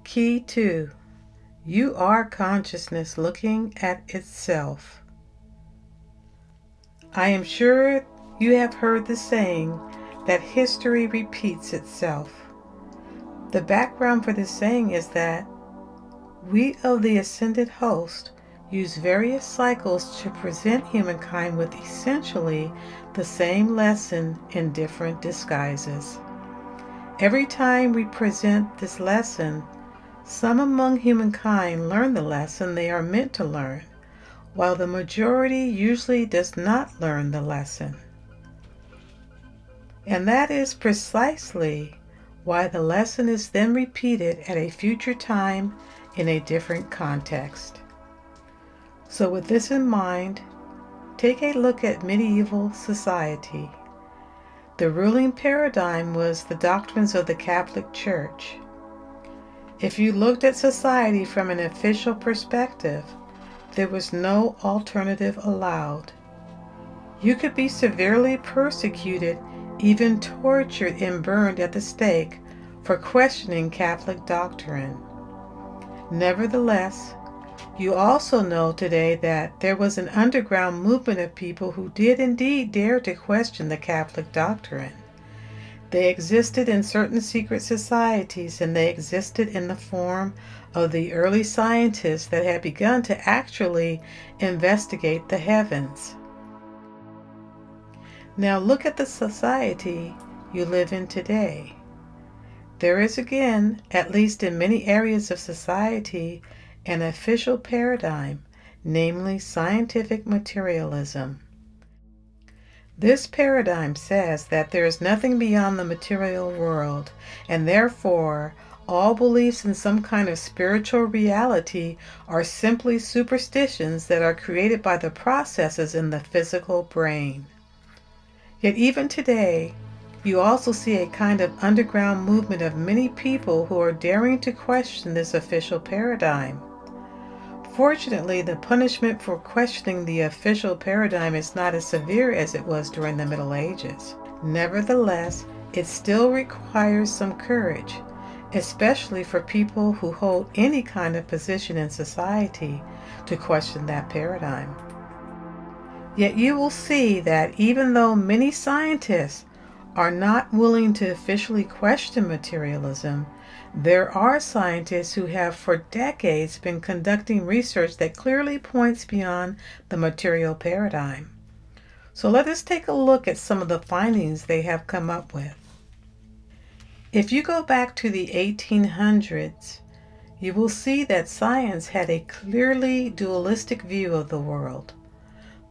Key 2. You are consciousness looking at itself. I am sure you have heard the saying that history repeats itself. The background for this saying is that we of the ascended host use various cycles to present humankind with essentially the same lesson in different disguises. Every time we present this lesson, some among humankind learn the lesson they are meant to learn, while the majority usually does not learn the lesson. And that is precisely why the lesson is then repeated at a future time in a different context. So with this in mind, take a look at medieval society. The ruling paradigm was the doctrines of the Catholic Church. If you looked at society from an official perspective, there was no alternative allowed. You could be severely persecuted, even tortured and burned at the stake for questioning Catholic doctrine. Nevertheless, you also know today that there was an underground movement of people who did indeed dare to question the Catholic doctrine. They existed in certain secret societies, and they existed in the form of the early scientists that had begun to actually investigate the heavens. Now look at the society you live in today. There is again, at least in many areas of society, an official paradigm, namely scientific materialism. This paradigm says that there is nothing beyond the material world, and therefore all beliefs in some kind of spiritual reality are simply superstitions that are created by the processes in the physical brain. Yet even today, you also see a kind of underground movement of many people who are daring to question this official paradigm. Fortunately, the punishment for questioning the official paradigm is not as severe as it was during the Middle Ages. Nevertheless, it still requires some courage, especially for people who hold any kind of position in society, to question that paradigm. Yet you will see that even though many scientists are not willing to officially question materialism, there are scientists who have for decades been conducting research that clearly points beyond the material paradigm. So let us take a look at some of the findings they have come up with. If you go back to the 1800s, you will see that science had a clearly dualistic view of the world.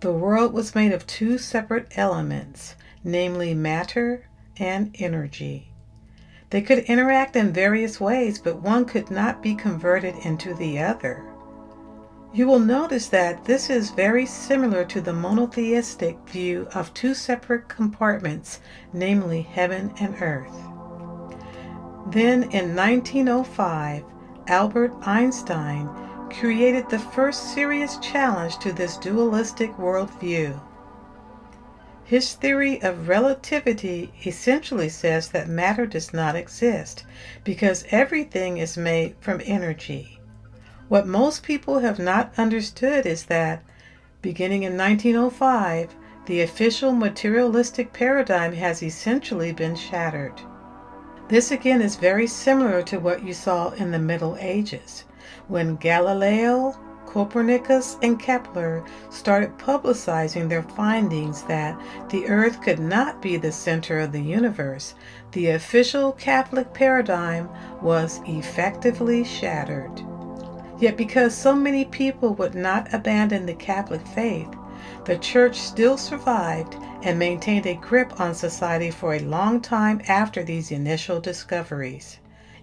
The world was made of two separate elements, namely matter and energy. They could interact in various ways, but one could not be converted into the other. You will notice that this is very similar to the monotheistic view of two separate compartments, namely heaven and earth. Then in 1905, Albert Einstein created the first serious challenge to this dualistic worldview. His theory of relativity essentially says that matter does not exist because everything is made from energy. What most people have not understood is that, beginning in 1905, the official materialistic paradigm has essentially been shattered. This again is very similar to what you saw in the Middle Ages, when Galileo, Copernicus, and Kepler started publicizing their findings that the Earth could not be the center of the universe. The official Catholic paradigm was effectively shattered. Yet because so many people would not abandon the Catholic faith, the Church still survived and maintained a grip on society for a long time after these initial discoveries.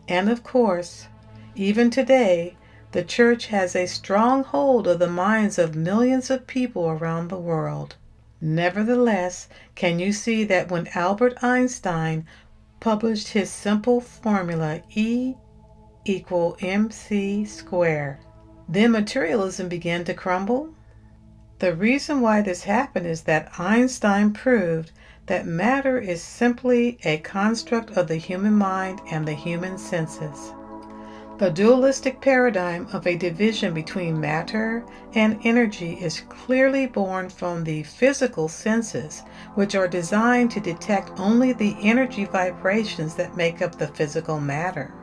And of course, even today, the Church has a strong hold of the minds of millions of people around the world. Nevertheless, can you see that when Albert Einstein published his simple formula E = mc², Then materialism began to crumble? The reason why this happened is that Einstein proved that matter is simply a construct of the human mind and the human senses. The dualistic paradigm of a division between matter and energy is clearly born from the physical senses, which are designed to detect only the energy vibrations that make up the physical matter.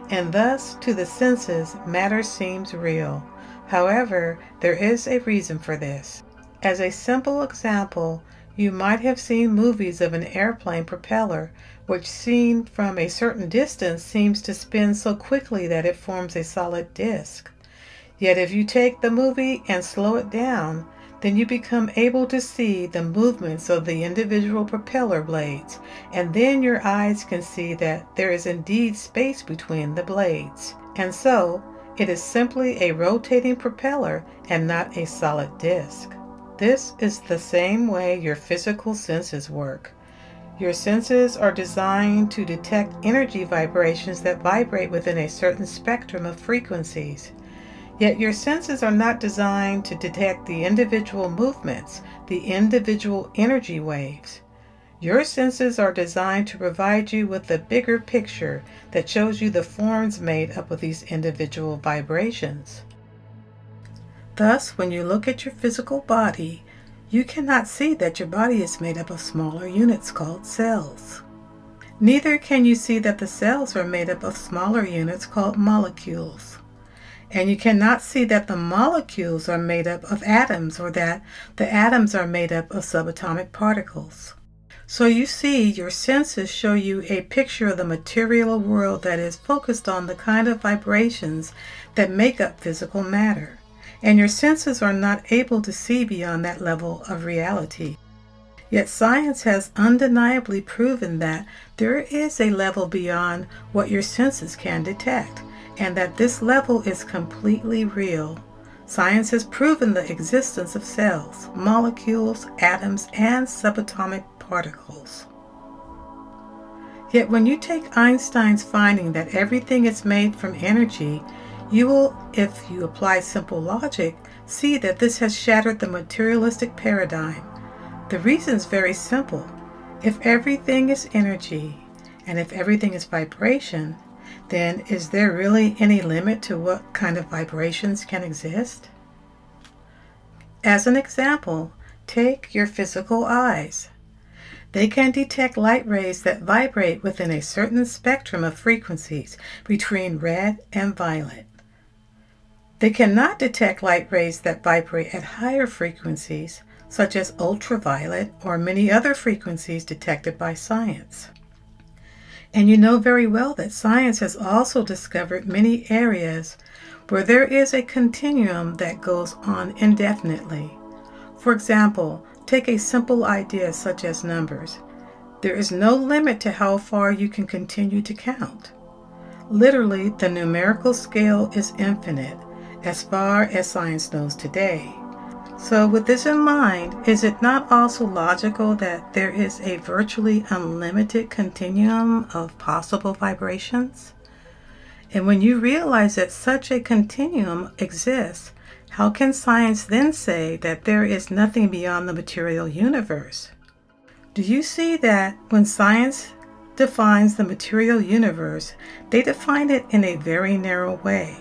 And thus, to the senses, matter seems real. However, there is a reason for this. As a simple example, you might have seen movies of an airplane propeller, which seen from a certain distance seems to spin so quickly that it forms a solid disk. Yet if you take the movie and slow it down, then you become able to see the movements of the individual propeller blades, and then your eyes can see that there is indeed space between the blades. And so, it is simply a rotating propeller and not a solid disk. This is the same way your physical senses work. Your senses are designed to detect energy vibrations that vibrate within a certain spectrum of frequencies. Yet your senses are not designed to detect the individual movements, the individual energy waves. Your senses are designed to provide you with a bigger picture that shows you the forms made up of these individual vibrations. Thus, when you look at your physical body, you cannot see that your body is made up of smaller units called cells. Neither can you see that the cells are made up of smaller units called molecules. And you cannot see that the molecules are made up of atoms or that the atoms are made up of subatomic particles. So you see, your senses show you a picture of the material world that is focused on the kind of vibrations that make up physical matter. And your senses are not able to see beyond that level of reality. Yet science has undeniably proven that there is a level beyond what your senses can detect, and that this level is completely real. Science has proven the existence of cells, molecules, atoms, and subatomic particles. Yet when you take Einstein's finding that everything is made from energy, you will, if you apply simple logic, see that this has shattered the materialistic paradigm. The reason is very simple. If everything is energy, and if everything is vibration, then is there really any limit to what kind of vibrations can exist? As an example, take your physical eyes. They can detect light rays that vibrate within a certain spectrum of frequencies between red and violet. They cannot detect light rays that vibrate at higher frequencies, such as ultraviolet or many other frequencies detected by science. And you know very well that science has also discovered many areas where there is a continuum that goes on indefinitely. For example, take a simple idea such as numbers. There is no limit to how far you can continue to count. Literally, the numerical scale is infinite, as far as science knows today. So with this in mind, is it not also logical that there is a virtually unlimited continuum of possible vibrations? And when you realize that such a continuum exists, how can science then say that there is nothing beyond the material universe? Do you see that when science defines the material universe, they define it in a very narrow way?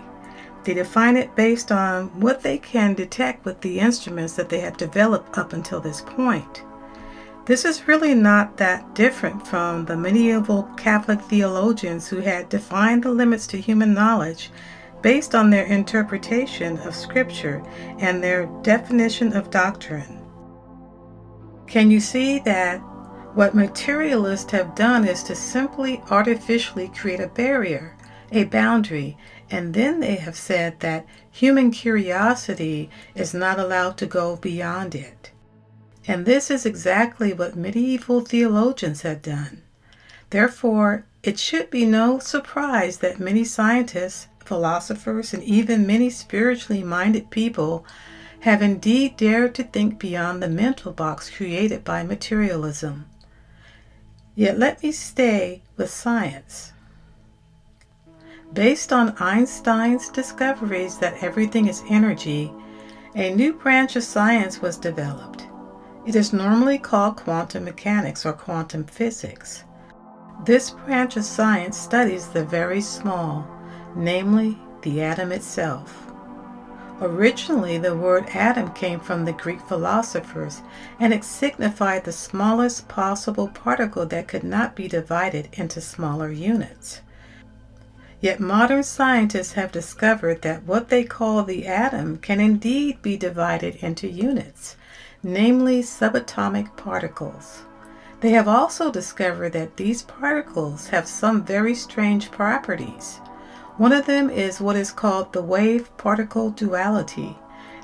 They define it based on what they can detect with the instruments that they have developed up until this point. This is really not that different from the medieval Catholic theologians who had defined the limits to human knowledge based on their interpretation of Scripture and their definition of doctrine. Can you see that what materialists have done is to simply artificially create a barrier, a boundary, and then they have said that human curiosity is not allowed to go beyond it. And this is exactly what medieval theologians have done. Therefore, it should be no surprise that many scientists, philosophers, and even many spiritually minded people have indeed dared to think beyond the mental box created by materialism. Yet let me stay with science. Based on Einstein's discoveries that everything is energy, a new branch of science was developed. It is normally called quantum mechanics or quantum physics. This branch of science studies the very small, namely the atom itself. Originally, the word atom came from the Greek philosophers, and it signified the smallest possible particle that could not be divided into smaller units. Yet modern scientists have discovered that what they call the atom can indeed be divided into units, namely subatomic particles. They have also discovered that these particles have some very strange properties. One of them is what is called the wave-particle duality,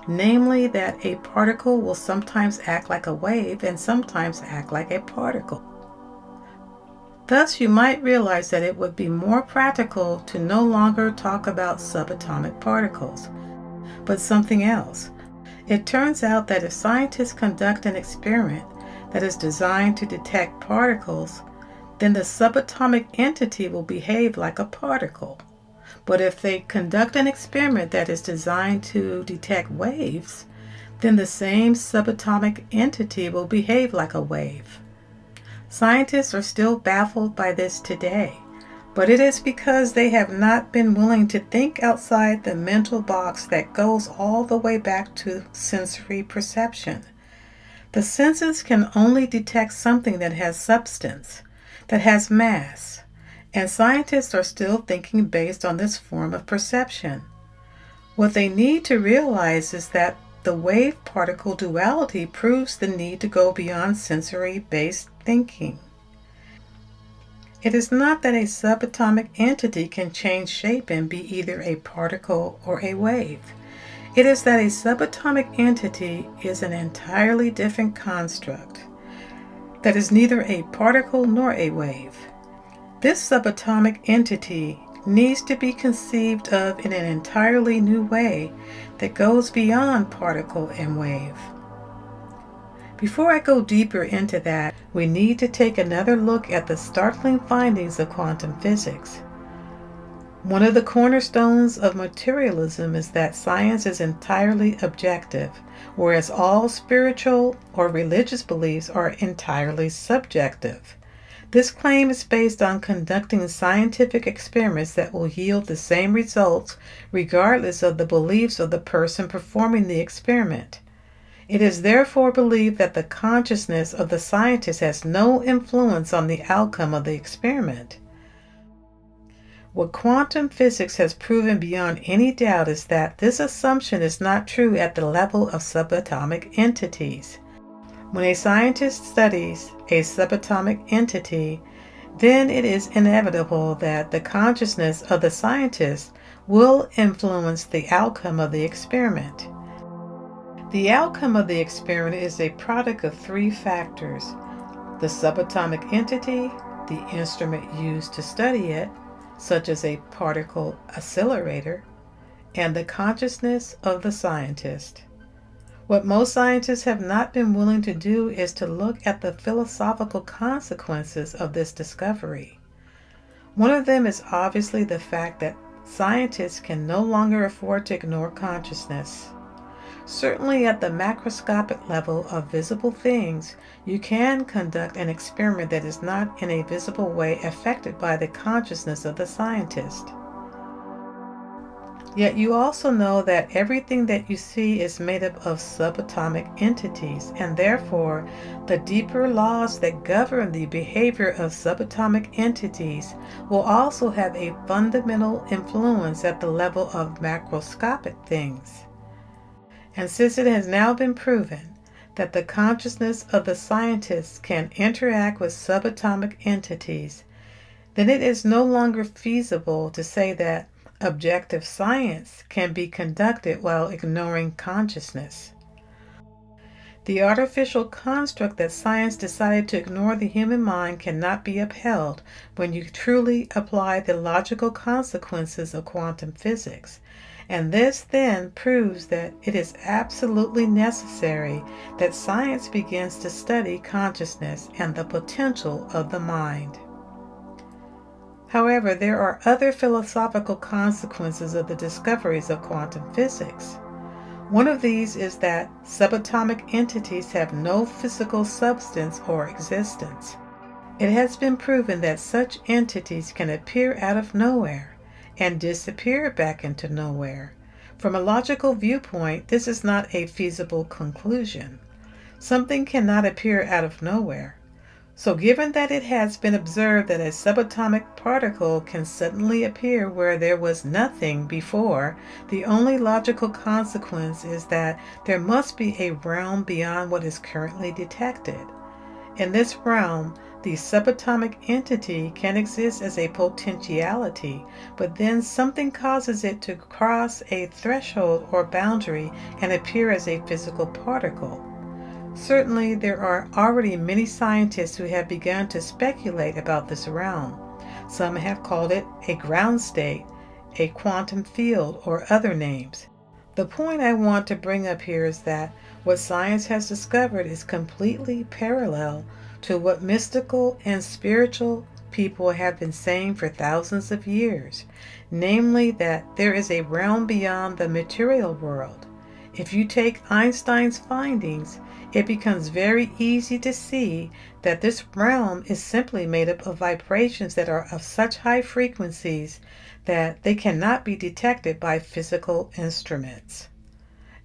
namely that a particle will sometimes act like a wave and sometimes act like a particle. Thus, you might realize that it would be more practical to no longer talk about subatomic particles, but something else. It turns out that if scientists conduct an experiment that is designed to detect particles, then the subatomic entity will behave like a particle. But if they conduct an experiment that is designed to detect waves, then the same subatomic entity will behave like a wave. Scientists are still baffled by this today, but it is because they have not been willing to think outside the mental box that goes all the way back to sensory perception. The senses can only detect something that has substance, that has mass, and scientists are still thinking based on this form of perception. What they need to realize is that the wave-particle duality proves the need to go beyond sensory-based thinking. It is not that a subatomic entity can change shape and be either a particle or a wave. It is that a subatomic entity is an entirely different construct that is neither a particle nor a wave. This subatomic entity needs to be conceived of in an entirely new way that goes beyond particle and wave. Before I go deeper into that, we need to take another look at the startling findings of quantum physics. One of the cornerstones of materialism is that science is entirely objective, whereas all spiritual or religious beliefs are entirely subjective. This claim is based on conducting scientific experiments that will yield the same results regardless of the beliefs of the person performing the experiment. It is therefore believed that the consciousness of the scientist has no influence on the outcome of the experiment. What quantum physics has proven beyond any doubt is that this assumption is not true at the level of subatomic entities. When a scientist studies a subatomic entity, then it is inevitable that the consciousness of the scientist will influence the outcome of the experiment. The outcome of the experiment is a product of three factors: the subatomic entity, the instrument used to study it, such as a particle accelerator, and the consciousness of the scientist. What most scientists have not been willing to do is to look at the philosophical consequences of this discovery. One of them is obviously the fact that scientists can no longer afford to ignore consciousness. Certainly at the macroscopic level of visible things, you can conduct an experiment that is not in a visible way affected by the consciousness of the scientist. Yet you also know that everything that you see is made up of subatomic entities, and therefore the deeper laws that govern the behavior of subatomic entities will also have a fundamental influence at the level of macroscopic things. And since it has now been proven that the consciousness of the scientists can interact with subatomic entities, then it is no longer feasible to say that objective science can be conducted while ignoring consciousness. The artificial construct that science decided to ignore the human mind cannot be upheld when you truly apply the logical consequences of quantum physics. And this then proves that it is absolutely necessary that science begins to study consciousness and the potential of the mind. However, there are other philosophical consequences of the discoveries of quantum physics. One of these is that subatomic entities have no physical substance or existence. It has been proven that such entities can appear out of nowhere and disappear back into nowhere. From a logical viewpoint, this is not a feasible conclusion. Something cannot appear out of nowhere. So given that it has been observed that a subatomic particle can suddenly appear where there was nothing before, the only logical consequence is that there must be a realm beyond what is currently detected. In this realm, the subatomic entity can exist as a potentiality, but then something causes it to cross a threshold or boundary and appear as a physical particle. Certainly, there are already many scientists who have begun to speculate about this realm. Some have called it a ground state, a quantum field, or other names. The point I want to bring up here is that what science has discovered is completely parallel to what mystical and spiritual people have been saying for thousands of years, namely that there is a realm beyond the material world. If you take Einstein's findings, it becomes very easy to see that this realm is simply made up of vibrations that are of such high frequencies that they cannot be detected by physical instruments.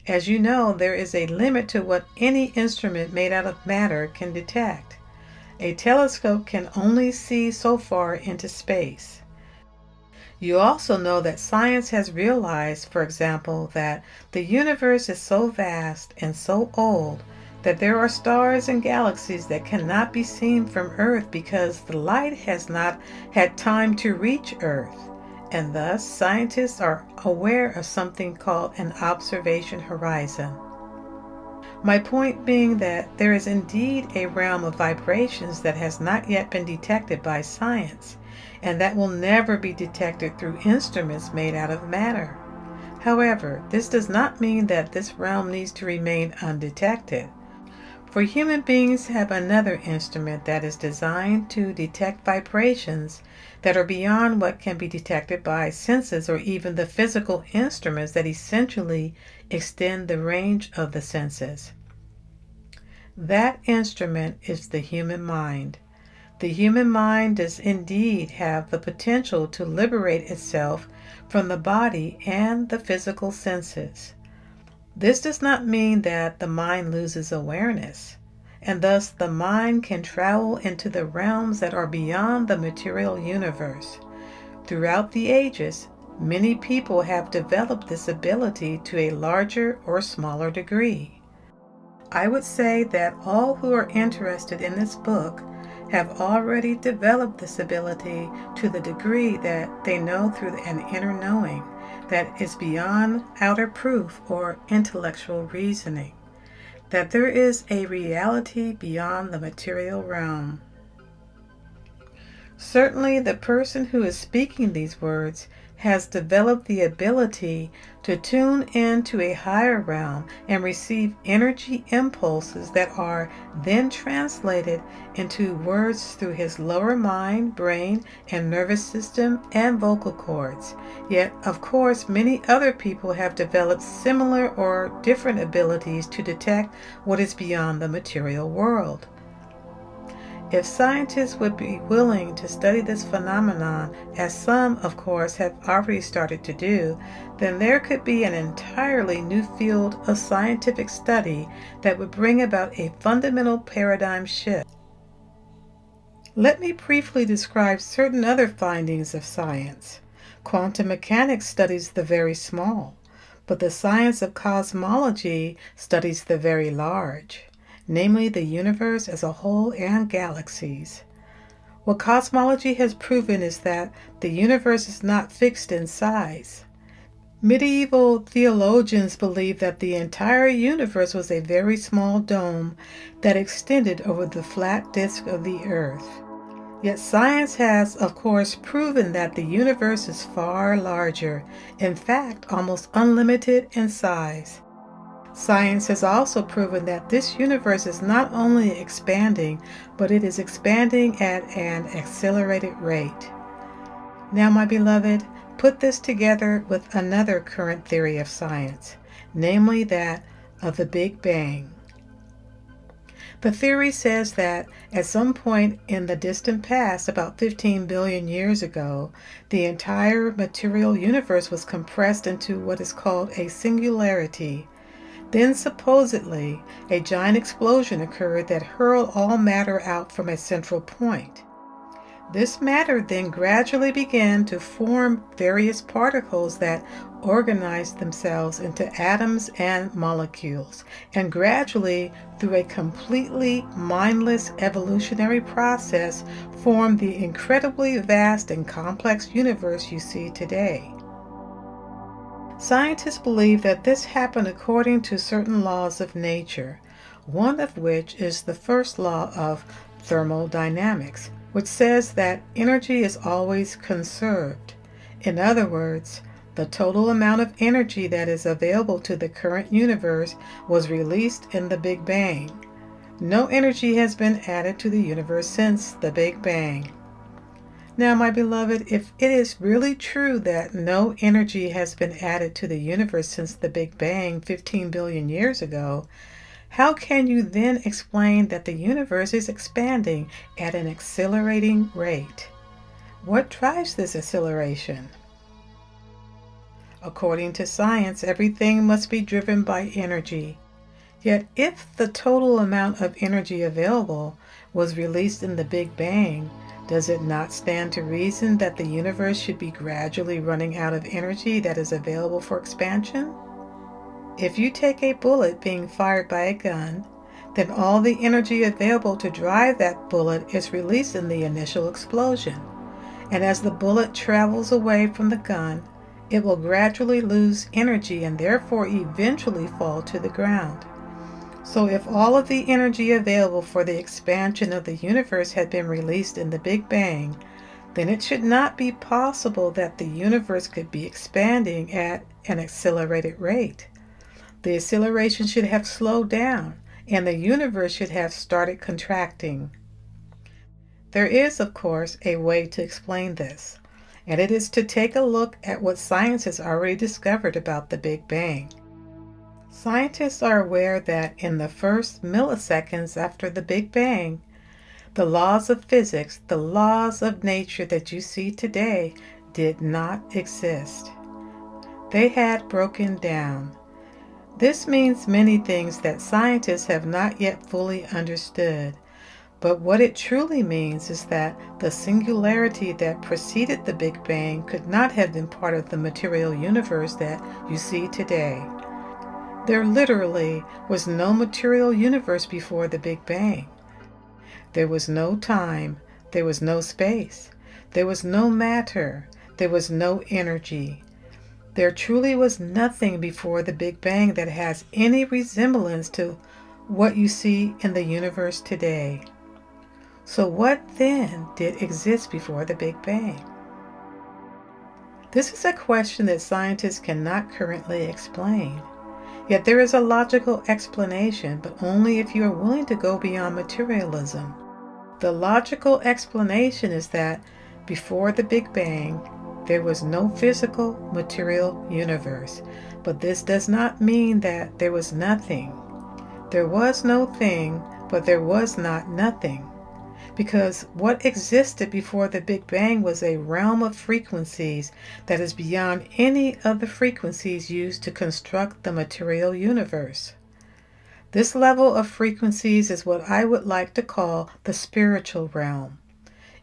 As you know, there is a limit to what any instrument made out of matter can detect. A telescope can only see so far into space. You also know that science has realized, for example, that the universe is so vast and so old that there are stars and galaxies that cannot be seen from Earth because the light has not had time to reach Earth. And thus, scientists are aware of something called an observation horizon. My point being that there is indeed a realm of vibrations that has not yet been detected by science, and that will never be detected through instruments made out of matter. However, this does not mean that this realm needs to remain undetected. For human beings have another instrument that is designed to detect vibrations that are beyond what can be detected by senses or even the physical instruments that essentially extend the range of the senses. That instrument is the human mind. The human mind does indeed have the potential to liberate itself from the body and the physical senses. This does not mean that the mind loses awareness, and thus the mind can travel into the realms that are beyond the material universe. Throughout the ages, many people have developed this ability to a larger or smaller degree. I would say that all who are interested in this book have already developed this ability to the degree that they know through an inner knowing that is beyond outer proof or intellectual reasoning, that there is a reality beyond the material realm. Certainly, the person who is speaking these words has developed the ability to tune into a higher realm and receive energy impulses that are then translated into words through his lower mind, brain, and nervous system and vocal cords. Yet, of course, many other people have developed similar or different abilities to detect what is beyond the material world. If scientists would be willing to study this phenomenon, as some, of course, have already started to do, then there could be an entirely new field of scientific study that would bring about a fundamental paradigm shift. Let me briefly describe certain other findings of science. Quantum mechanics studies the very small, but the science of cosmology studies the very large, namely the universe as a whole and galaxies. What cosmology has proven is that the universe is not fixed in size. Medieval theologians believed that the entire universe was a very small dome that extended over the flat disk of the earth. Yet science has, of course, proven that the universe is far larger, in fact, almost unlimited in size. Science has also proven that this universe is not only expanding, but it is expanding at an accelerated rate. Now, my beloved, put this together with another current theory of science, namely that of the Big Bang. The theory says that at some point in the distant past, about 15 billion years ago, the entire material universe was compressed into what is called a singularity. Then supposedly, a giant explosion occurred that hurled all matter out from a central point. This matter then gradually began to form various particles that organized themselves into atoms and molecules, and gradually, through a completely mindless evolutionary process, formed the incredibly vast and complex universe you see today. Scientists believe that this happened according to certain laws of nature, one of which is the first law of thermodynamics, which says that energy is always conserved. In other words, the total amount of energy that is available to the current universe was released in the Big Bang. No energy has been added to the universe since the Big Bang. Now, my beloved, if it is really true that no energy has been added to the universe since the Big Bang 15 billion years ago, how can you then explain that the universe is expanding at an accelerating rate? What drives this acceleration? According to science, everything must be driven by energy. Yet if the total amount of energy available was released in the Big Bang, does it not stand to reason that the universe should be gradually running out of energy that is available for expansion? If you take a bullet being fired by a gun, then all the energy available to drive that bullet is released in the initial explosion. And as the bullet travels away from the gun, it will gradually lose energy and therefore eventually fall to the ground. So if all of the energy available for the expansion of the universe had been released in the Big Bang, then it should not be possible that the universe could be expanding at an accelerated rate. The acceleration should have slowed down, and the universe should have started contracting. There is, of course, a way to explain this, and it is to take a look at what science has already discovered about the Big Bang. Scientists are aware that in the first milliseconds after the Big Bang, the laws of physics, the laws of nature that you see today, did not exist. They had broken down. This means many things that scientists have not yet fully understood, but what it truly means is that the singularity that preceded the Big Bang could not have been part of the material universe that you see today. There literally was no material universe before the Big Bang. There was no time, there was no space, there was no matter, there was no energy. There truly was nothing before the Big Bang that has any resemblance to what you see in the universe today. So what then did exist before the Big Bang? This is a question that scientists cannot currently explain. Yet there is a logical explanation, but only if you are willing to go beyond materialism. The logical explanation is that before the Big Bang, there was no physical material universe, but this does not mean that there was nothing. There was no thing, but there was not nothing. Because what existed before the Big Bang was a realm of frequencies that is beyond any of the frequencies used to construct the material universe. This level of frequencies is what I would like to call the spiritual realm.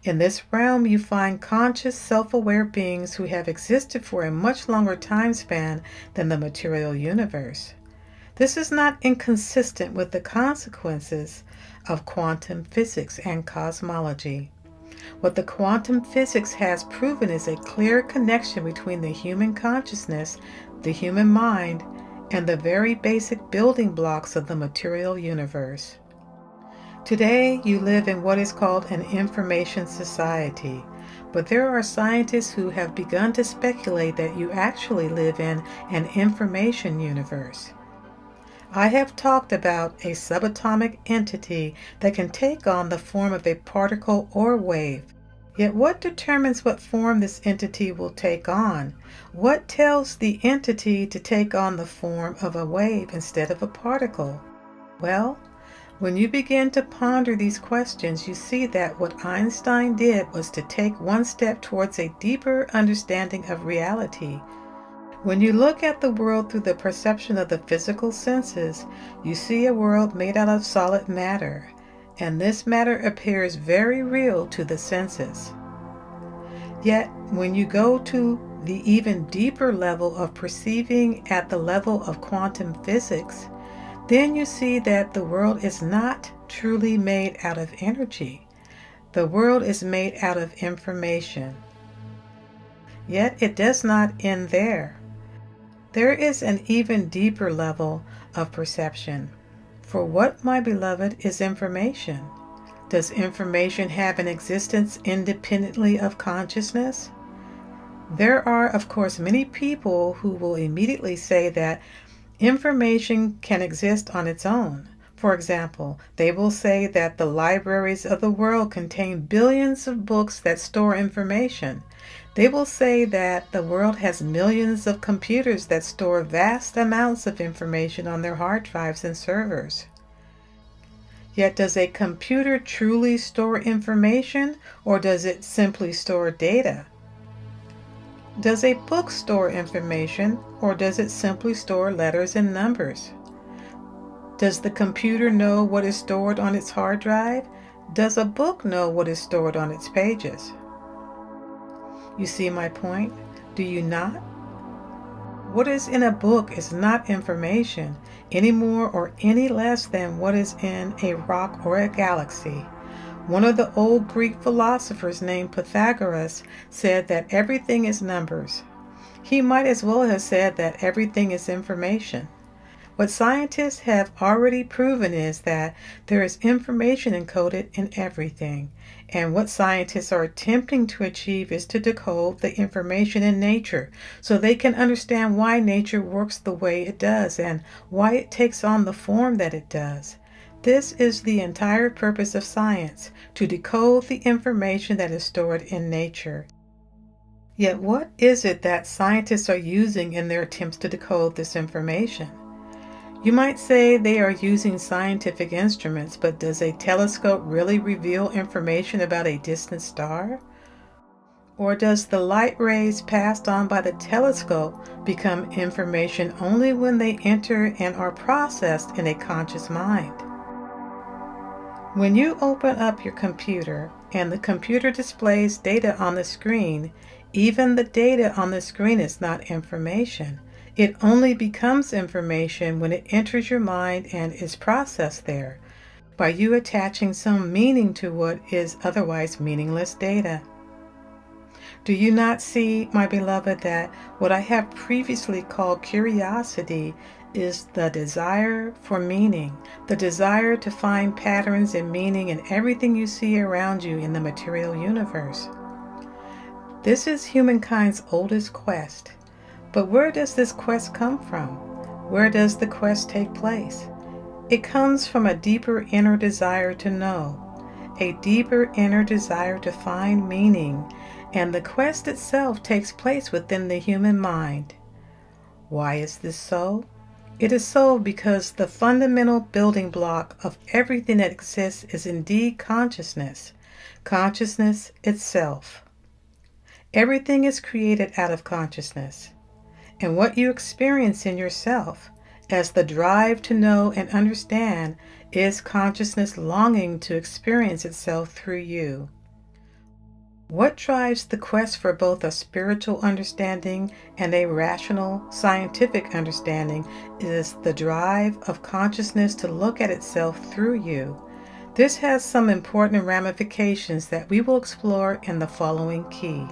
In this realm, you find conscious, self-aware beings who have existed for a much longer time span than the material universe. This is not inconsistent with the consequences of quantum physics and cosmology. What the quantum physics has proven is a clear connection between the human consciousness, the human mind, and the very basic building blocks of the material universe. Today, you live in what is called an information society, but there are scientists who have begun to speculate that you actually live in an information universe. I have talked about a subatomic entity that can take on the form of a particle or wave. Yet what determines what form this entity will take on? What tells the entity to take on the form of a wave instead of a particle? Well, when you begin to ponder these questions, you see that what Einstein did was to take one step towards a deeper understanding of reality. When you look at the world through the perception of the physical senses, you see a world made out of solid matter, and this matter appears very real to the senses. Yet, when you go to the even deeper level of perceiving at the level of quantum physics, then you see that the world is not truly made out of energy. The world is made out of information. Yet it does not end there. There is an even deeper level of perception. For what, my beloved, is information? Does information have an existence independently of consciousness? There are, of course, many people who will immediately say that information can exist on its own. For example, they will say that the libraries of the world contain billions of books that store information. They will say that the world has millions of computers that store vast amounts of information on their hard drives and servers. Yet does a computer truly store information, or does it simply store data? Does a book store information, or does it simply store letters and numbers? Does the computer know what is stored on its hard drive? Does a book know what is stored on its pages? You see my point? Do you not? What is in a book is not information, any more or any less than what is in a rock or a galaxy. One of the old Greek philosophers named Pythagoras said that everything is numbers. He might as well have said that everything is information. What scientists have already proven is that there is information encoded in everything, and what scientists are attempting to achieve is to decode the information in nature so they can understand why nature works the way it does and why it takes on the form that it does. This is the entire purpose of science, to decode the information that is stored in nature. Yet what is it that scientists are using in their attempts to decode this information? You might say they are using scientific instruments, but does a telescope really reveal information about a distant star? Or does the light rays passed on by the telescope become information only when they enter and are processed in a conscious mind? When you open up your computer and the computer displays data on the screen, even the data on the screen is not information. It only becomes information when it enters your mind and is processed there, by you attaching some meaning to what is otherwise meaningless data. Do you not see, my beloved, that what I have previously called curiosity is the desire for meaning, the desire to find patterns and meaning in everything you see around you in the material universe? This is humankind's oldest quest. But where does this quest come from? Where does the quest take place? It comes from a deeper inner desire to know, a deeper inner desire to find meaning, and the quest itself takes place within the human mind. Why is this so? It is so because the fundamental building block of everything that exists is indeed consciousness, consciousness itself. Everything is created out of consciousness. And what you experience in yourself as the drive to know and understand is consciousness longing to experience itself through you. What drives the quest for both a spiritual understanding and a rational, scientific understanding is the drive of consciousness to look at itself through you. This has some important ramifications that we will explore in the following key.